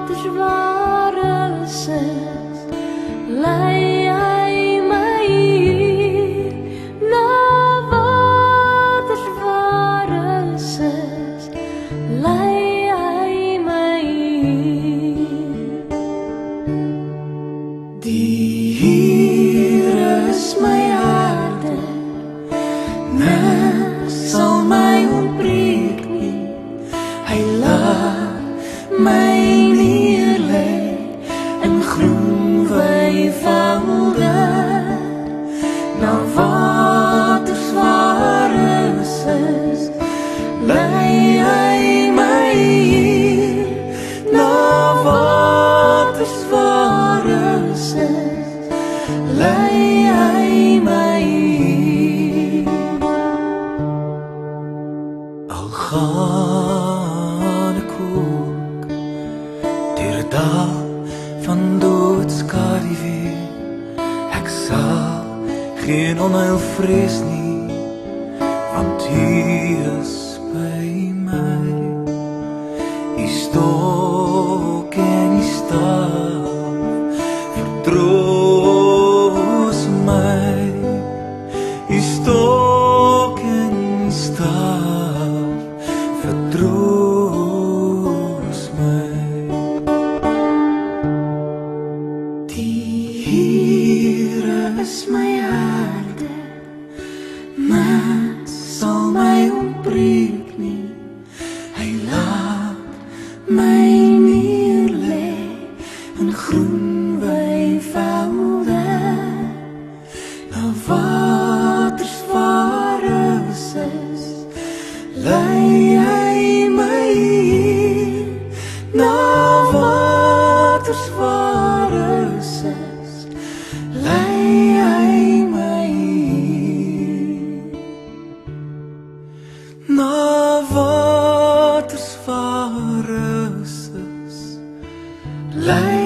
waters waar is, lei hy my hier. Na waters waar is, lei hy my hier. Die Here is my herder, niks sal my ontbreek nie. Hy laat my neerlê in groen weivelde, na waters waar is, lei hy my hier. Na waters waar is, lei hy my hier. Al gaan ek ook deur 'n dal van doodskaduwee, ek sal geen onheil vrees nie, want U is by my. U stok en U staf vertroos my. U stok en U staf vertroos my. Die Here is my herder, niks sal my ontbreek nie. Hy laat my neerlê in groen weivelde, na waters waar is, lei hy my hier. Na waters waar is, lei hy my hier. Na waters waar is, lei